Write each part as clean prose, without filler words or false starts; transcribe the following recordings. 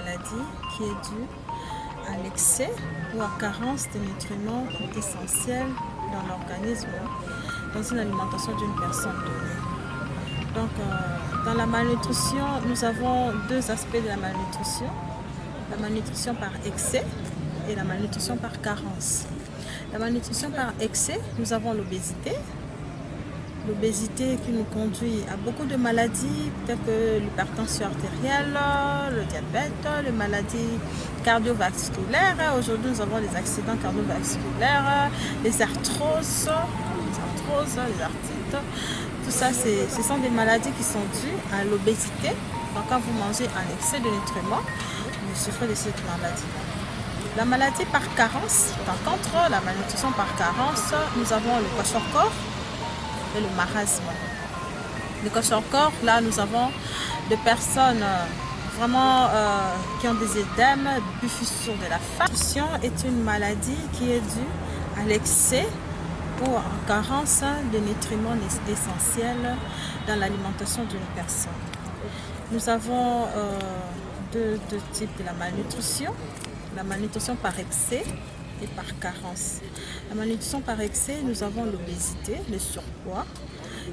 maladie qui est due à l'excès ou à carence de nutriments essentiels dans l'organisme, dans une alimentation d'une personne donnée. Donc, dans la malnutrition, nous avons deux aspects de la malnutrition. La malnutrition par excès et la malnutrition par carence. La malnutrition par excès, nous avons l'obésité. L'obésité qui nous conduit à beaucoup de maladies telles que l'hypertension artérielle, le diabète, les maladies cardiovasculaires. Aujourd'hui, nous avons les accidents cardiovasculaires, les arthroses, les arthrites. Tout ça, ce sont des maladies qui sont dues à l'obésité. Donc, quand vous mangez un excès de nutriments, vous souffrez de cette maladie. La maladie par carence, par contre, la malnutrition par carence, nous avons le kwashiorkor et le marasme. Le kwashiorkor, là, nous avons des personnes vraiment qui ont des édèmes, des fissures de la face. La malnutrition est une maladie qui est due à l'excès ou en carence de nutriments essentiels dans l'alimentation d'une personne. Nous avons deux types de la malnutrition. La malnutrition par excès et par carence. La malnutrition par excès, nous avons l'obésité, le surpoids.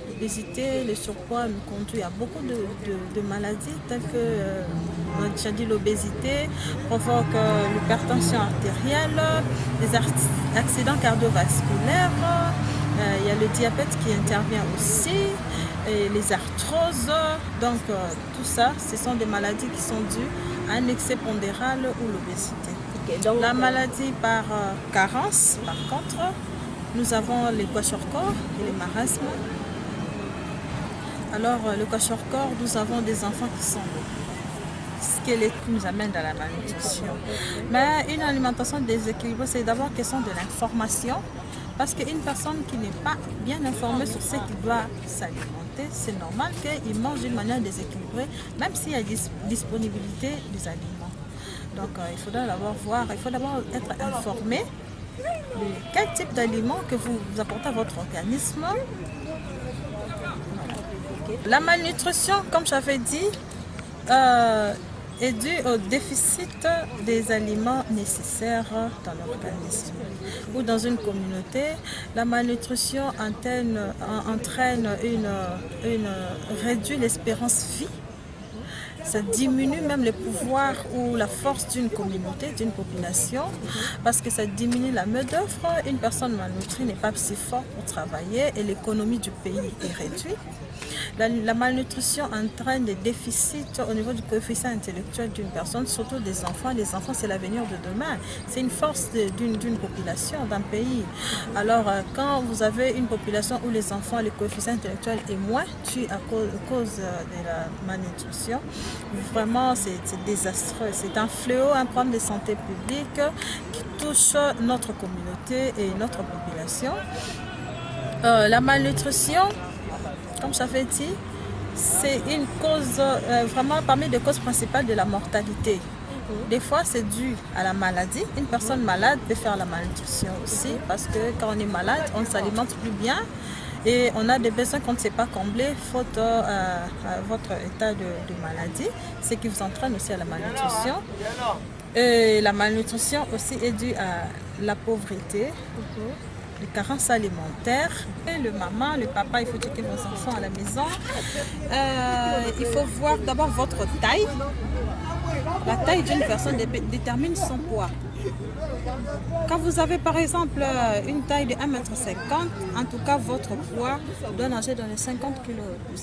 L'obésité, le surpoids nous conduit à beaucoup de maladies telles que, on a déjà dit, l'obésité provoque l'hypertension artérielle, les accidents cardiovasculaires, il y a le diabète qui intervient aussi, et les arthroses. Donc tout ça, ce sont des maladies qui sont dues à un excès pondéral ou l'obésité. Donc, la maladie par carence, par contre, nous avons les kwashiorkor et les marasmes. Alors, le kwashiorkor, nous avons des enfants qui sont squelettés, qui nous amènent dans la malnutrition. Mais une alimentation déséquilibrée, c'est d'abord question de l'information. Parce qu'une personne qui n'est pas bien informée sur ce qu'il doit s'alimenter, c'est normal qu'il mange d'une manière déséquilibrée, même s'il y a disponibilité des aliments. Donc il faudra d'abord voir, il faut d'abord être informé de quel type d'aliments que vous apportez à votre organisme. La malnutrition, comme j'avais dit, est due au déficit des aliments nécessaires dans l'organisme ou dans une communauté. La malnutrition entraîne réduit l'espérance vie. Ça diminue même le pouvoir ou la force d'une communauté, d'une population, parce que ça diminue la main-d'œuvre. Une personne malnutrie n'est pas si forte pour travailler et l'économie du pays est réduite. La malnutrition entraîne des déficits au niveau du coefficient intellectuel d'une personne, surtout des enfants. Les enfants, c'est l'avenir de demain. C'est une force d'une population, d'un pays. Alors, quand vous avez une population où les enfants, le coefficient intellectuel est moins dû à cause de la malnutrition, vraiment, c'est désastreux. C'est un fléau, un problème de santé publique qui touche notre communauté et notre population. La malnutrition, comme j'avais dit, c'est une cause, vraiment parmi les causes principales de la mortalité. Des fois, c'est dû à la maladie. Une personne malade peut faire la malnutrition aussi, parce que quand on est malade, on ne s'alimente plus bien et on a des besoins qu'on ne sait pas combler faute à votre état de maladie, ce qui vous entraîne aussi à la malnutrition. Et la malnutrition aussi est due à la pauvreté. Les carences alimentaires. Et le maman, le papa, il faut checker vos enfants à la maison. Il faut voir d'abord votre taille. La taille d'une personne détermine son poids. Quand vous avez par exemple une taille de 1,50 m, en tout cas votre poids doit nager dans les 50 kg.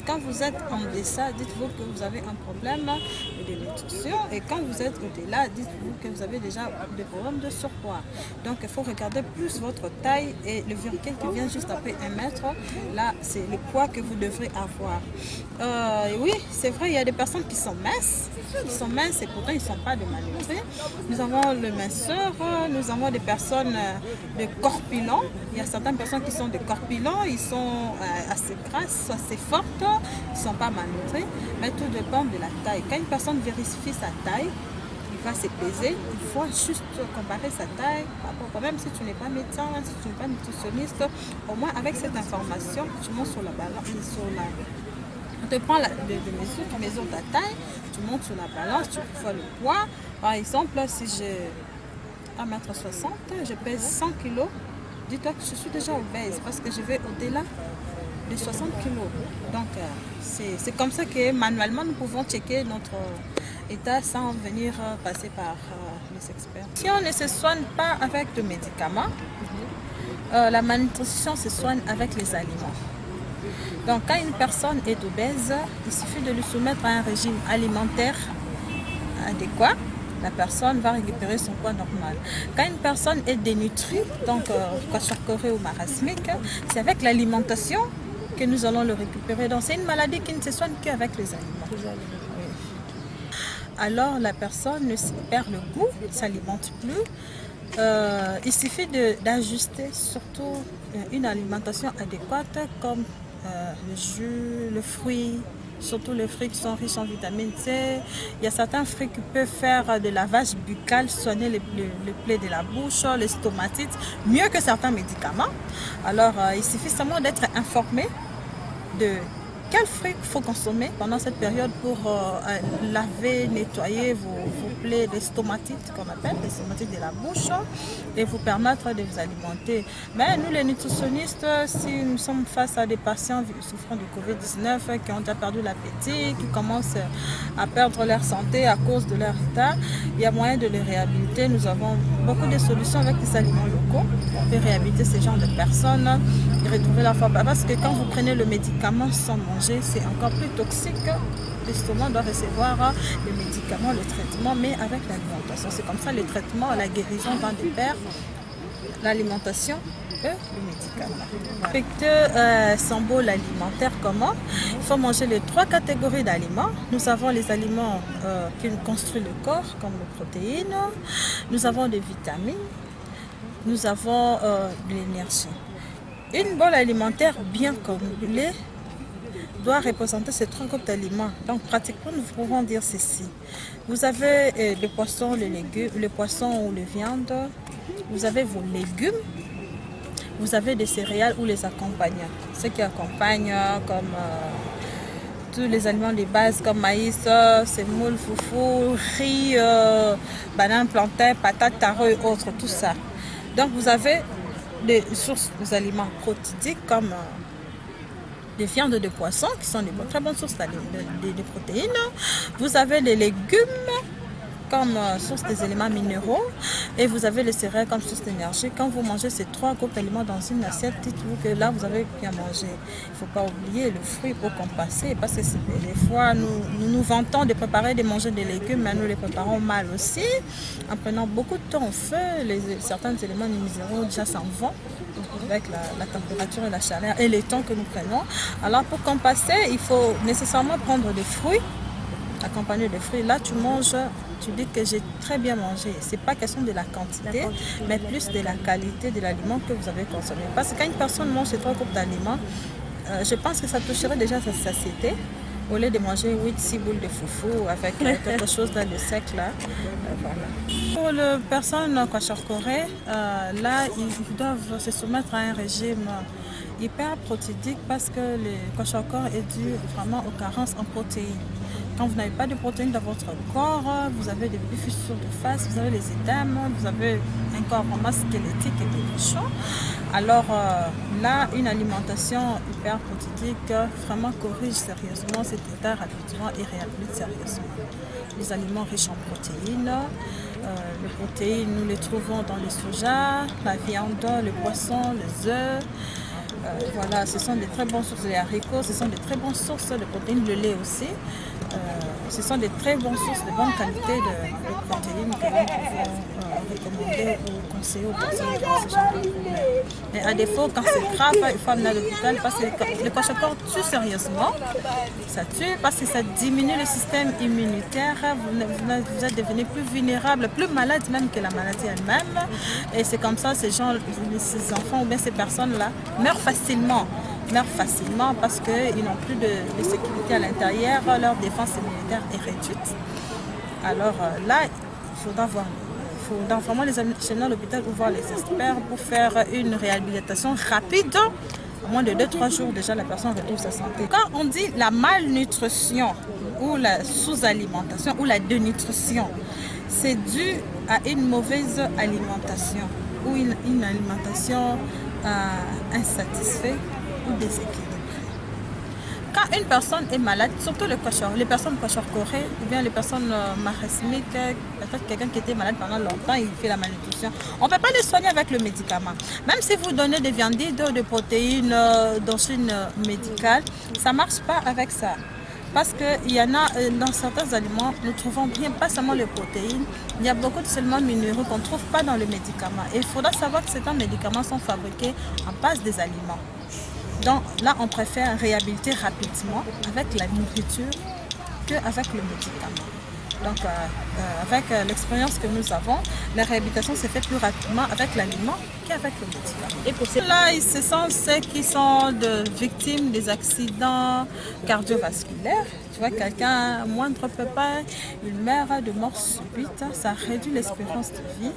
Quand vous êtes en deçà, dites-vous que vous avez un problème de nutrition. Et quand vous êtes au-delà, dites-vous que vous avez déjà des problèmes de surpoids. Donc il faut regarder plus votre taille et le virgule qui vient juste après 1 mètre. Là, c'est le poids que vous devrez avoir. Oui, c'est vrai, il y a des personnes qui sont minces. Et pourtant ils ne sont pas de malnutris. Nous avons le minceur, nous avons des personnes de corpulents. Il y a certaines personnes qui sont de corpulents, ils sont assez grasses, assez fortes, ils ne sont pas malnutris, mais tout dépend de la taille. Quand une personne vérifie sa taille, il va se peser, il faut juste comparer sa taille, même si tu n'es pas médecin, si tu n'es pas nutritionniste, au moins avec cette information, tu montes sur la balance, Tu prends tu mesures ta taille, tu montes sur la balance, tu vois le poids. Par exemple, si j'ai 1,60 m, je pèse 100 kg. Dis-toi que je suis déjà obèse parce que je vais au-delà de 60 kg. Donc, c'est comme ça que manuellement, nous pouvons checker notre état sans venir passer par les experts. Si on ne se soigne pas avec de médicaments, la malnutrition se soigne avec les aliments. Donc, quand une personne est obèse, il suffit de lui soumettre à un régime alimentaire adéquat. La personne va récupérer son poids normal. Quand une personne est dénutrie, donc kwashiorkor ou marasmique, c'est avec l'alimentation que nous allons le récupérer. Donc, c'est une maladie qui ne se soigne qu'avec les aliments. Oui. Alors, la personne perd le goût, ne s'alimente plus. Il suffit d'ajuster surtout une alimentation adéquate comme le jus, le fruit, surtout les fruits qui sont riches en vitamine C. Il y a certains fruits qui peuvent faire de lavage buccal, soigner les plaies de la bouche, les stomatites, mieux que certains médicaments. Alors, il suffit seulement d'être informé de quels fruits il faut consommer pendant cette période pour laver, nettoyer vos plaies, les stomatites qu'on appelle, les stomatites de la bouche, et vous permettre de vous alimenter. Mais nous les nutritionnistes, si nous sommes face à des patients souffrant du Covid-19 qui ont déjà perdu l'appétit, qui commencent à perdre leur santé à cause de leur état, il y a moyen de les réhabiliter. Nous avons beaucoup de solutions avec les aliments locaux. On peut réhabiliter ces genres de personnes et retrouver la forme. Parce que quand vous prenez le médicament sans manger, c'est encore plus toxique. L'estomac doit recevoir le médicament, le traitement, mais avec l'alimentation. C'est comme ça le traitement, la guérison va de pair, l'alimentation et le médicament. Respecter son bol alimentaire comment? Il faut manger les 3 catégories d'aliments. Nous avons les aliments qui construisent le corps, comme les protéines. Nous avons des vitamines. Nous avons de l'énergie. Une bol alimentaire bien comblée doit représenter ces 3 groupes d'aliments. Donc pratiquement nous pouvons dire ceci. Vous avez le poisson, les légumes, le poisson ou les viandes. Vous avez vos légumes. Vous avez des céréales ou les accompagnants. Ceux qui accompagnent comme tous les aliments de base comme maïs, semoule, foufou, riz, banane, plantain, patates, taro et autres, tout ça. Donc vous avez des sources d'aliments protidiques comme des viandes de poisson qui sont des très bonnes sources de protéines. Vous avez les légumes comme source des éléments minéraux et vous avez les céréales comme source d'énergie. Quand vous mangez ces 3 groupes d'aliments dans une assiette, dites-vous que là vous avez bien mangé. Il ne faut pas oublier le fruit pour compenser parce que des fois nous vantons de préparer, de manger des légumes, mais nous les préparons mal aussi. En prenant beaucoup de temps au feu, certains éléments minéraux déjà s'en vont avec la température et la chaleur et les temps que nous prenons. Alors pour compenser, il faut nécessairement prendre des fruits, accompagner des fruits. Là tu manges, tu dis que j'ai très bien mangé. Ce n'est pas question de la quantité, mais plus de la qualité de l'aliment que vous avez consommé. Parce que quand une personne mange ces 3 groupes d'aliments, je pense que ça toucherait déjà sa satiété. Au lieu de manger 8-6 boules de foufou avec quelque chose dans le sec là. Voilà. Pour les personnes kwashiorkor, là ils doivent se soumettre à un régime hyper protidique parce que le kwashiorkor est dû vraiment aux carences en protéines. Quand vous n'avez pas de protéines dans votre corps, vous avez des fissures de face, vous avez les édèmes, vous avez un corps vraiment squelettique et des bouchons. Alors là, une alimentation hyper protidique vraiment corrige sérieusement cet état rapidement et réhabilite sérieusement. Les aliments riches en protéines, les protéines nous les trouvons dans le soja, la viande, le poisson, les œufs. Voilà, ce sont des très bonnes sources de haricots, ce sont des très bonnes sources de protéines, le lait aussi. Ce sont des très bonnes sources de bonne qualité de protéines que nous pouvons recommander ou conseiller aux personnes qui ont ce genre de problème. Mais à défaut, quand c'est grave, il faut amener à l'hôpital parce que le kwashiorkor tue sérieusement. Ça tue parce que ça diminue le système immunitaire. Vous êtes devenu plus vulnérable, plus malade même que la maladie elle-même. Et c'est comme ça, ces enfants ou bien ces personnes-là meurent facilement parce qu'ils n'ont plus de sécurité à l'intérieur, leur défense immunitaire est réduite. Alors là, il faudra vraiment les amener à l'hôpital ou voir les experts pour faire une réhabilitation rapide En moins de 2-3 jours, déjà, la personne retrouve sa santé. Quand on dit la malnutrition ou la sous-alimentation ou la dénutrition, c'est dû à une mauvaise alimentation ou une alimentation insatisfaite ou déséquilibrée. Quand une personne est malade, surtout les personnes corées ou bien les personnes marasmiques, peut-être quelqu'un qui était malade pendant longtemps, il fait la malnutrition, on ne peut pas les soigner avec le médicament. Même si vous donnez des viandides, des protéines d'origine médicale, ça ne marche pas avec ça. Parce qu'il y en a dans certains aliments, nous trouvons bien, pas seulement les protéines, il y a beaucoup de seulement minéraux qu'on ne trouve pas dans le médicament. Et il faudra savoir que certains médicaments sont fabriqués en base des aliments. Donc là, on préfère réhabiliter rapidement avec la nourriture qu'avec le médicament. Donc avec l'expérience que nous avons, la réhabilitation se fait plus rapidement avec l'aliment qu'avec le médicament. Et pour cela, ce sont ceux qui sont victimes des accidents cardiovasculaires. Tu vois, quelqu'un, moindre pépin, une meurt de mort subite, ça réduit l'espérance de vie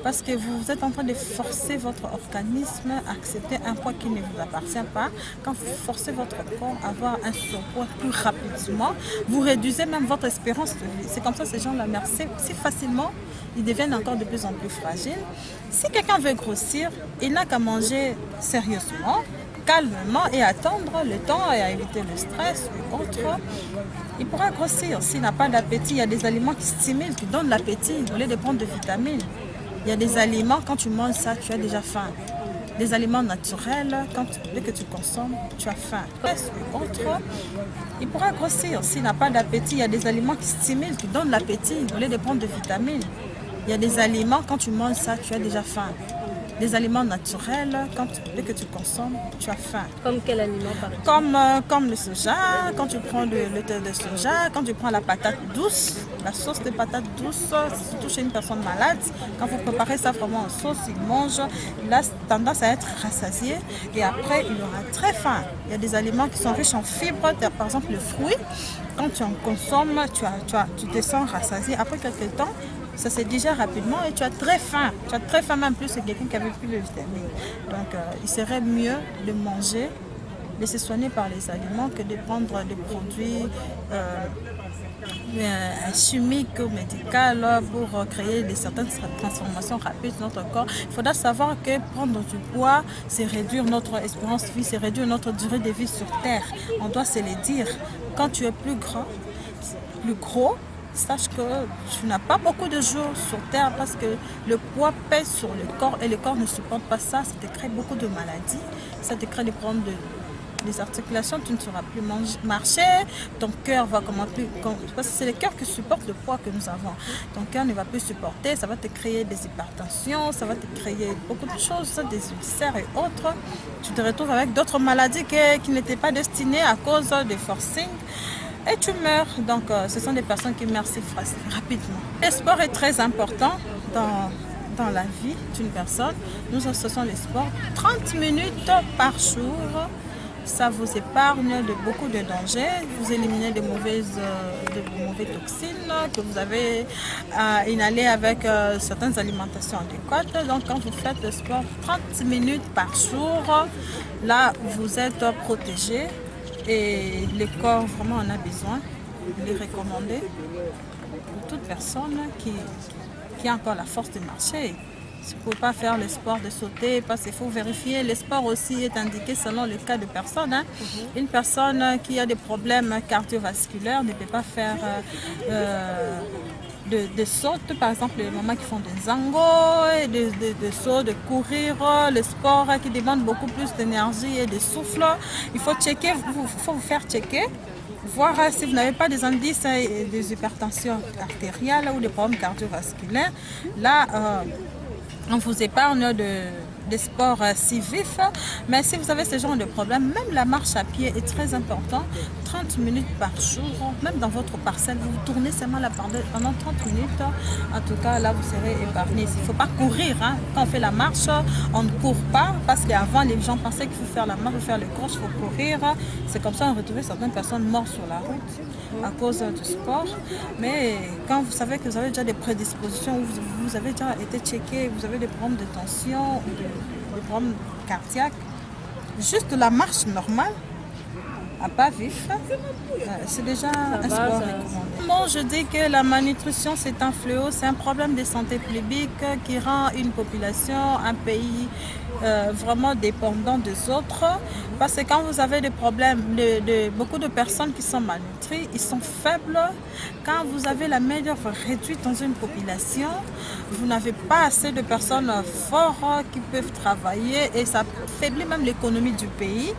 parce que vous êtes en train de forcer votre organisme à accepter un poids qui ne vous appartient pas. Quand vous forcez votre corps à avoir un surpoids plus rapidement, vous réduisez même votre espérance de vie. C'est comme ça que ces gens-là meurent si facilement, ils deviennent encore de plus en plus fragiles. Si quelqu'un veut grossir, il n'a qu'à manger sérieusement, calmement et attendre le temps et à éviter le stress ou autre. Il pourra grossir. S'il n'a pas d'appétit, il y a des aliments qui stimulent, qui donnent l'appétit au lieu de prendre des vitamines. Il y a des aliments, quand tu manges ça, tu as déjà faim. Des aliments naturels, dès que tu consommes, tu as faim. Autre, il pourra grossir. S'il n'a pas d'appétit, il y a des aliments qui stimulent, qui donnent l'appétit au lieu de prendre des vitamines. Il y a des aliments, quand tu manges ça, tu as déjà faim. Des aliments naturels, dès que tu consommes, tu as faim. Comme quel aliment par exemple? Comme le soja, quand tu prends le thé de soja, quand tu prends la patate douce, la sauce de patate douce, surtout chez une personne malade, quand vous préparez ça vraiment en sauce, il mange, il a tendance à être rassasié et après il aura très faim. Il y a des aliments qui sont riches en fibres, par exemple le fruit, quand tu en consommes, tu te sens rassasié. Après quelques temps, ça se digère rapidement et tu as très faim. Tu as très faim même plus que quelqu'un qui avait plus de vitamines. Donc il serait mieux de manger, de se soigner par les aliments que de prendre des produits chimiques ou médicaux pour créer certaines transformations rapides de notre corps. Il faudra savoir que prendre du poids, c'est réduire notre espérance de vie, c'est réduire notre durée de vie sur Terre. On doit se le dire. Quand tu es plus grand, plus gros, sache que tu n'as pas beaucoup de jours sur Terre parce que le poids pèse sur le corps et le corps ne supporte pas ça. Ça te crée beaucoup de maladies, ça te crée des problèmes des articulations, tu ne sauras plus marcher, ton cœur va commencer, parce que c'est le cœur qui supporte le poids que nous avons. Ton cœur ne va plus supporter, ça va te créer des hypertensions, ça va te créer beaucoup de choses, des ulcères et autres. Tu te retrouves avec d'autres maladies qui n'étaient pas destinées à cause des forcing. Et tu meurs. Donc, ce sont des personnes qui meurent si rapidement. Le sport est très important dans la vie d'une personne. Nous associons les sports 30 minutes par jour. Ça vous épargne de beaucoup de dangers. Vous éliminez de mauvaises toxines que vous avez inhalées avec certaines alimentations adéquates. Donc, quand vous faites le sport 30 minutes par jour, là, vous êtes protégé. Et le corps vraiment en a besoin. Il est recommandé pour toute personne qui a encore la force de marcher. Si vous ne pouvez pas faire le sport de sauter, parce qu'il faut vérifier. Le sport aussi est indiqué selon le cas de personne. Une personne qui a des problèmes cardiovasculaires ne peut pas faire de sautes, par exemple les mamans qui font des zangos, de sauts, de courir, le sport qui demande beaucoup plus d'énergie et de souffle. Il faut checker, faut vous faire checker, voir si vous n'avez pas des indices des hypertensions artérielles ou des problèmes cardiovasculaires. Là, on vous épargne des sports si vifs, mais si vous avez ce genre de problème, même la marche à pied est très importante. 30 minutes par jour, même dans votre parcelle, vous tournez seulement la parcelle pendant 30 minutes. En tout cas, là, vous serez épargné. Il ne faut pas courir. Quand on fait la marche, on ne court pas parce qu'avant, les gens pensaient qu'il faut faire la marche, faire le course, il faut courir. C'est comme ça qu'on retrouvait certaines personnes mortes sur la route à cause du sport. Mais quand vous savez que vous avez déjà des prédispositions, vous avez déjà été checké, vous avez des problèmes de tension, des problèmes cardiaques, juste la marche normale, à pas vif, c'est déjà un sport recommandé. Moi, je dis que la malnutrition, c'est un fléau, c'est un problème de santé publique qui rend une population, un pays vraiment dépendant des autres. Parce que quand vous avez des problèmes, beaucoup de personnes qui sont malnutries, ils sont faibles. Quand vous avez la main-d'œuvre réduite dans une population, vous n'avez pas assez de personnes fortes qui peuvent travailler et ça affaiblit même l'économie du pays.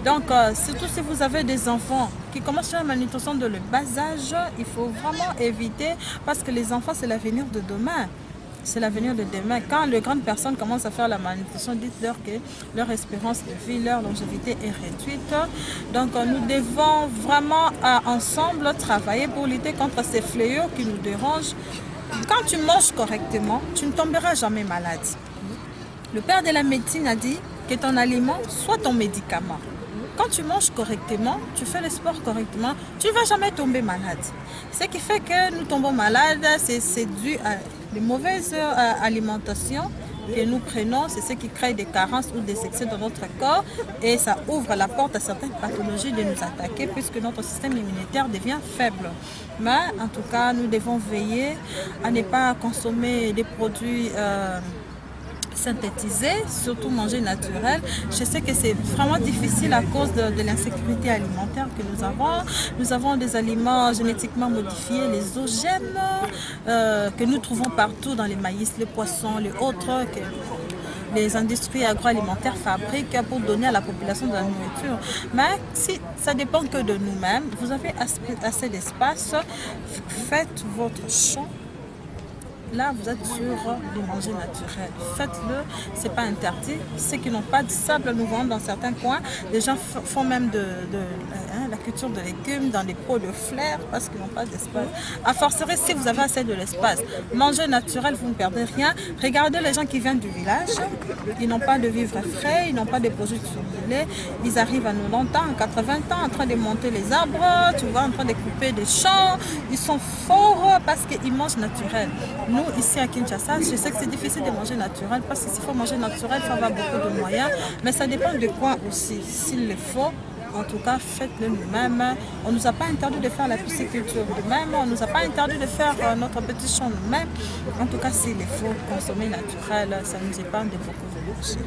Donc, surtout si vous avez des enfants qui commencent la malnutrition de le bas âge, il faut vraiment éviter parce que les enfants, c'est l'avenir de demain. C'est l'avenir de demain. Quand les grandes personnes commencent à faire la malnutrition, dites-leur que leur espérance de vie, leur longévité est réduite. Donc nous devons vraiment ensemble travailler pour lutter contre ces fléaux qui nous dérangent. Quand tu manges correctement, tu ne tomberas jamais malade. Le père de la médecine a dit que ton aliment soit ton médicament. Quand tu manges correctement, tu fais le sport correctement, tu ne vas jamais tomber malade. Ce qui fait que nous tombons malades, c'est dû à de mauvaises alimentations que nous prenons, c'est ce qui crée des carences ou des excès dans notre corps et ça ouvre la porte à certaines pathologies de nous attaquer puisque notre système immunitaire devient faible. Mais en tout cas, nous devons veiller à ne pas consommer des produits synthétisés, surtout manger naturel. Je sais que c'est vraiment difficile à cause de l'insécurité alimentaire que nous avons. Nous avons des aliments génétiquement modifiés, les OGM, que nous trouvons partout dans les maïs, les poissons, les autres, que les industries agroalimentaires fabriquent pour donner à la population de la nourriture. Mais si ça dépend que de nous-mêmes, vous avez assez d'espace, faites votre champ. Là, vous êtes sûr de manger naturel. Faites-le, ce n'est pas interdit. Ceux qui n'ont pas de sable, nous vendons dans certains coins. Les gens font même la culture de légumes dans des pots de fleurs parce qu'ils n'ont pas d'espace. A fortiori, si vous avez assez de l'espace, mangez naturel, vous ne perdez rien. Regardez les gens qui viennent du village. Ils n'ont pas de vivres frais, ils n'ont pas de produits surgelés. Ils arrivent à 90 ans, 80 ans, en train de monter les arbres, tu vois, en train de couper des champs. Ils sont forts parce qu'ils mangent naturel. Nous, ici à Kinshasa, je sais que c'est difficile de manger naturel parce que s'il faut manger naturel, il faut avoir beaucoup de moyens. Mais ça dépend de quoi aussi. S'il le faut, en tout cas, faites-le nous-mêmes. On ne nous a pas interdit de faire la pisciculture nous-mêmes. On ne nous a pas interdit de faire notre petit champ nous-mêmes. En tout cas, s'il le faut, consommer naturel, ça nous épargne de beaucoup de luxe.